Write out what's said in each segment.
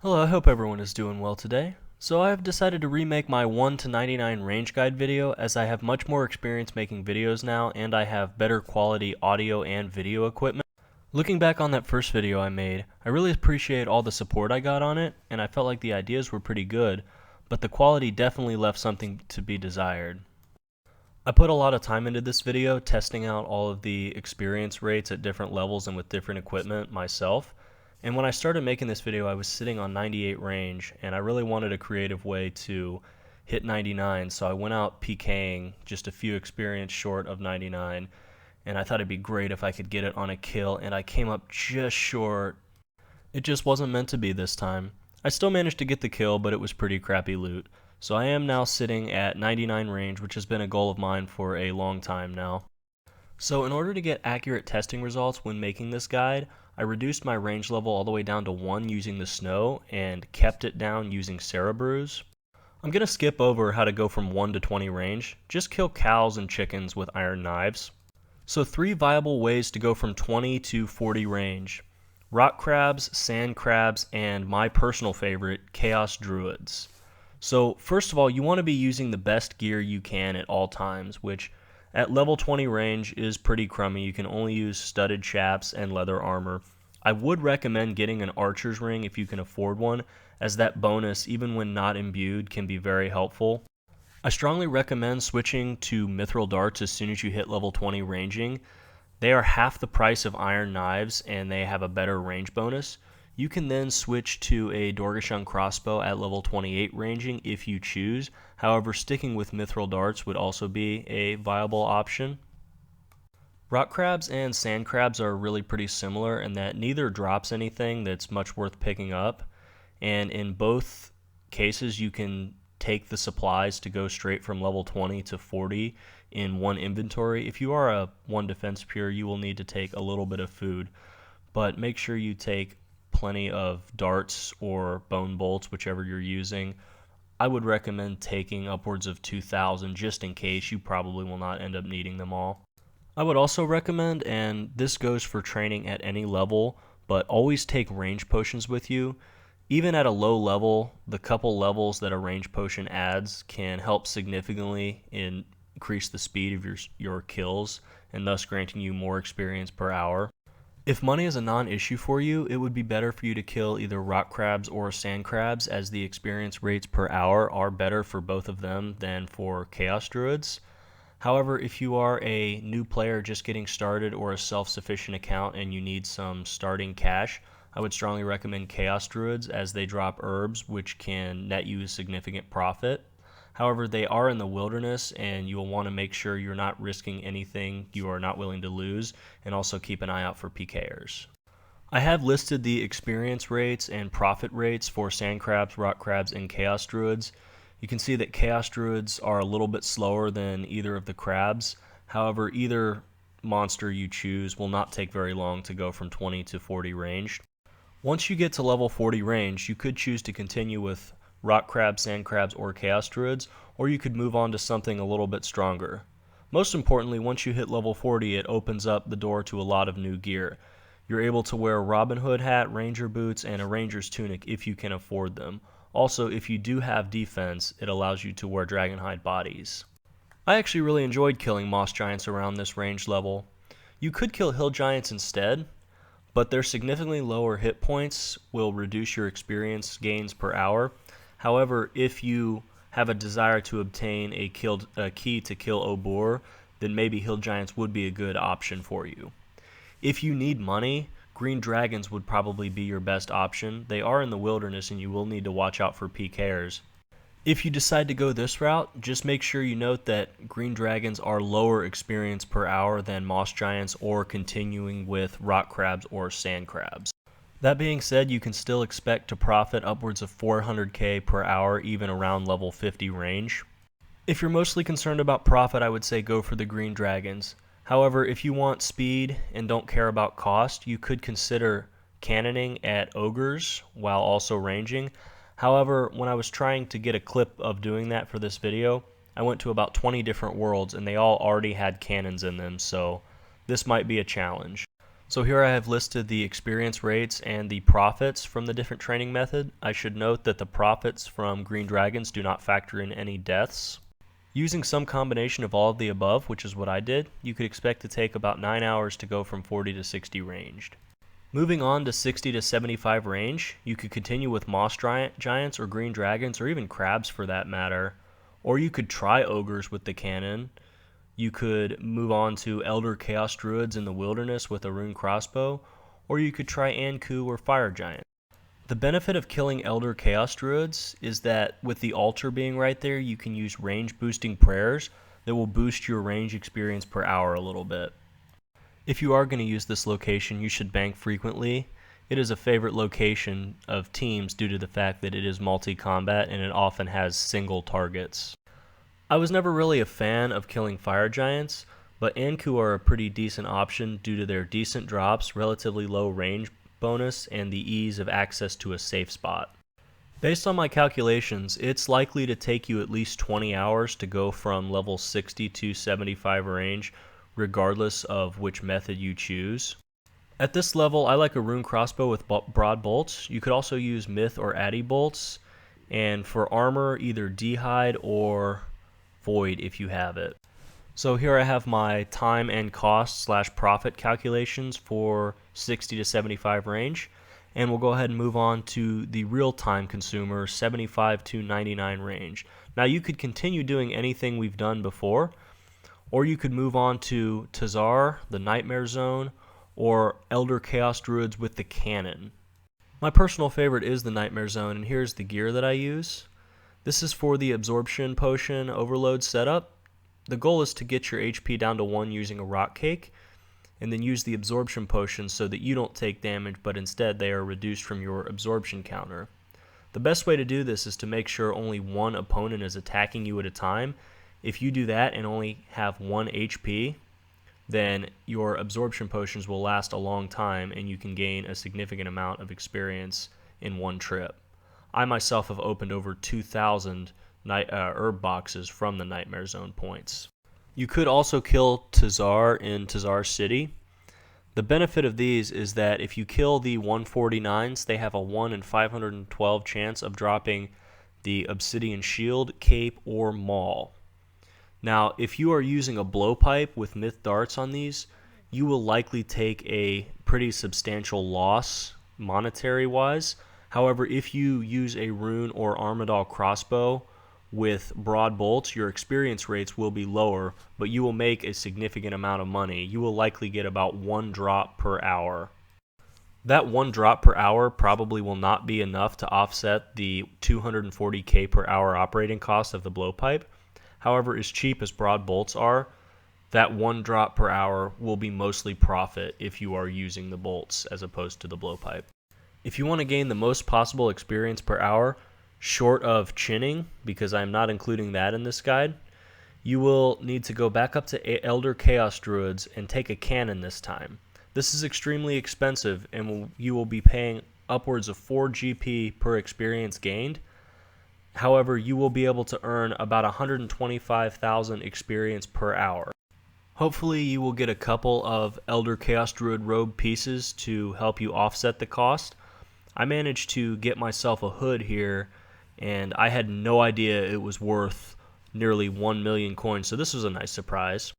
Hello, I hope everyone is doing well today. So I have decided to remake my 1 to 99 range guide video as I have much more experience making videos now and I have better quality audio and video equipment. Looking back on that first video I made, I really appreciate all the support I got on it and I felt like the ideas were pretty good, but the quality definitely left something to be desired. I put a lot of time into this video testing out all of the experience rates at different levels and with different equipment myself. And when I started making this video, I was sitting on 98 range, and I really wanted a creative way to hit 99, so I went out PKing just a few experience short of 99, and I thought it'd be great if I could get it on a kill, and I came up just short. It just wasn't meant to be this time. I still managed to get the kill, but it was pretty crappy loot. So I am now sitting at 99 range, which has been a goal of mine for a long time now. So in order to get accurate testing results when making this guide, I reduced my range level all the way down to 1 using the snow and kept it down using Cerebrews. I'm going to skip over how to go from 1 to 20 range, just kill cows and chickens with iron knives. So 3 viable ways to go from 20 to 40 range: rock crabs, sand crabs, and my personal favorite, Chaos Druids. So first of all, you want to be using the best gear you can at all times, which at level 20 range is pretty crummy. You can only use studded chaps and leather armor. I would recommend getting an archer's ring if you can afford one, as that bonus, even when not imbued, can be very helpful. I strongly recommend switching to mithril darts as soon as you hit level 20 ranging. They are half the price of iron knives and they have a better range bonus. You can then switch to a Dorgashun crossbow at level 28 ranging if you choose. However, sticking with mithril darts would also be a viable option. Rock crabs and sand crabs are really pretty similar in that neither drops anything that's much worth picking up, and in both cases you can take the supplies to go straight from level 20 to 40 in one inventory. If you are a 1 defense pure, you will need to take a little bit of food, but make sure you take plenty of darts or bone bolts, whichever you're using. I would recommend taking upwards of 2,000 just in case. You probably will not end up needing them all. I would also recommend, and this goes for training at any level, but always take range potions with you. Even at a low level, the couple levels that a range potion adds can help significantly increase the speed of your kills and thus granting you more experience per hour. If money is a non-issue for you, it would be better for you to kill either rock crabs or sand crabs, as the experience rates per hour are better for both of them than for Chaos Druids. However, if you are a new player just getting started or a self-sufficient account and you need some starting cash, I would strongly recommend Chaos Druids, as they drop herbs which can net you a significant profit. However, they are in the wilderness and you will want to make sure you're not risking anything you are not willing to lose, and also keep an eye out for PKers. I have listed the experience rates and profit rates for sand crabs, rock crabs, and Chaos Druids. You can see that Chaos Druids are a little bit slower than either of the crabs. However, either monster you choose will not take very long to go from 20 to 40 range. Once you get to level 40 range, you could choose to continue with rock crabs, sand crabs, or Chaos Druids, or you could move on to something a little bit stronger. Most importantly, once you hit level 40, it opens up the door to a lot of new gear. You're able to wear a Robin Hood hat, ranger boots, and a ranger's tunic if you can afford them. Also, if you do have defense, it allows you to wear dragonhide bodies. I actually really enjoyed killing moss giants around this range level. You could kill hill giants instead, but their significantly lower hit points will reduce your experience gains per hour. However, if you have a desire to obtain a key to kill Obor, then maybe hill giants would be a good option for you. If you need money, green dragons would probably be your best option. They are in the wilderness and you will need to watch out for PKers. If you decide to go this route, just make sure you note that green dragons are lower experience per hour than moss giants or continuing with rock crabs or sand crabs. That being said, you can still expect to profit upwards of 400k per hour even around level 50 range. If you're mostly concerned about profit, I would say go for the green dragons. However, if you want speed and don't care about cost, you could consider cannoning at Ogres while also ranging. However, when I was trying to get a clip of doing that for this video, I went to about 20 different worlds and they all already had cannons in them, so this might be a challenge. So here I have listed the experience rates and the profits from the different training method. I should note that the profits from green dragons do not factor in any deaths. Using some combination of all of the above, which is what I did, you could expect to take about 9 hours to go from 40 to 60 ranged. Moving on to 60 to 75 range, you could continue with moss giants or green dragons or even crabs for that matter, or you could try ogres with the cannon. You could move on to elder chaos druids in the wilderness with a rune crossbow, or you could try Ankou or fire giant. The benefit of killing elder chaos druids is that with the altar being right there, you can use range boosting prayers that will boost your range experience per hour a little bit. If you are going to use this location, you should bank frequently. It is a favorite location of teams due to the fact that it is multi-combat and it often has single targets. I was never really a fan of killing fire giants, but Ankou are a pretty decent option due to their decent drops, relatively low range bonus, and the ease of access to a safe spot. Based on my calculations, it's likely to take you at least 20 hours to go from level 60 to 75 range, regardless of which method you choose. At this level, I like a rune crossbow with broad bolts. You could also use myth or addy bolts, and for armor, either d'hide or void if you have it. So here I have my time and cost / profit calculations for 60 to 75 range, and we'll go ahead and move on to the real time consumer 75 to 99 range. Now you could continue doing anything we've done before, or you could move on to TzHaar, the Nightmare Zone, or Elder Chaos Druids with the cannon. My personal favorite is the Nightmare Zone, and here's the gear that I use. This is for the absorption potion overload setup. The goal is to get your HP down to 1 using a rock cake, and then use the absorption potion so that you don't take damage, but instead they are reduced from your absorption counter. The best way to do this is to make sure only one opponent is attacking you at a time. If you do that and only have 1 HP, then your absorption potions will last a long time and you can gain a significant amount of experience in one trip. I myself have opened over 2,000 herb boxes from the Nightmare Zone points. You could also kill TzHaar in TzHaar City. The benefit of these is that if you kill the 149s, they have a 1 in 512 chance of dropping the Obsidian Shield, Cape, or Maul. Now, if you are using a blowpipe with myth darts on these, you will likely take a pretty substantial loss monetary-wise. However, if you use a rune or Armadal crossbow with broad bolts, your experience rates will be lower, but you will make a significant amount of money. You will likely get about 1 drop per hour. That 1 drop per hour probably will not be enough to offset the 240k per hour operating cost of the blowpipe. However, as cheap as broad bolts are, that 1 drop per hour will be mostly profit if you are using the bolts as opposed to the blowpipe. If you want to gain the most possible experience per hour, short of chinning, because I'm not including that in this guide, you will need to go back up to Elder Chaos Druids and take a cannon this time. This is extremely expensive and you will be paying upwards of 4 GP per experience gained. However, you will be able to earn about 125,000 experience per hour. Hopefully you will get a couple of Elder Chaos Druid robe pieces to help you offset the cost. I managed to get myself a hood here, and I had no idea it was worth nearly 1 million coins, so this was a nice surprise.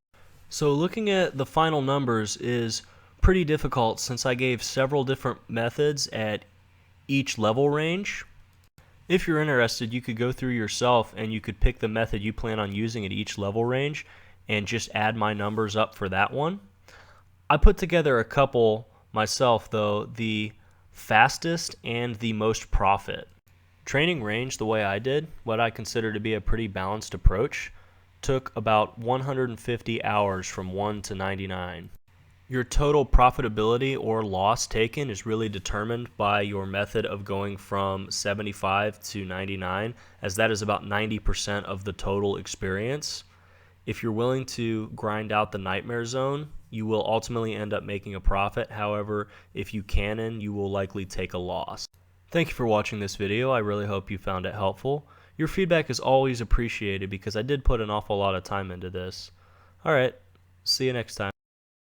So looking at the final numbers is pretty difficult since I gave several different methods at each level range. If you're interested, you could go through yourself and you could pick the method you plan on using at each level range and just add my numbers up for that one. I put together a couple myself though, the fastest and the most profit. Training range the way I did, what I consider to be a pretty balanced approach, took about 150 hours from 1 to 99. Your total profitability or loss taken is really determined by your method of going from 75 to 99, as that is about 90% of the total experience. If you're willing to grind out the Nightmare Zone, you will ultimately end up making a profit. However, if you cannon, you will likely take a loss. Thank you for watching this video. I really hope you found it helpful. Your feedback is always appreciated because I did put an awful lot of time into this. Alright, see you next time.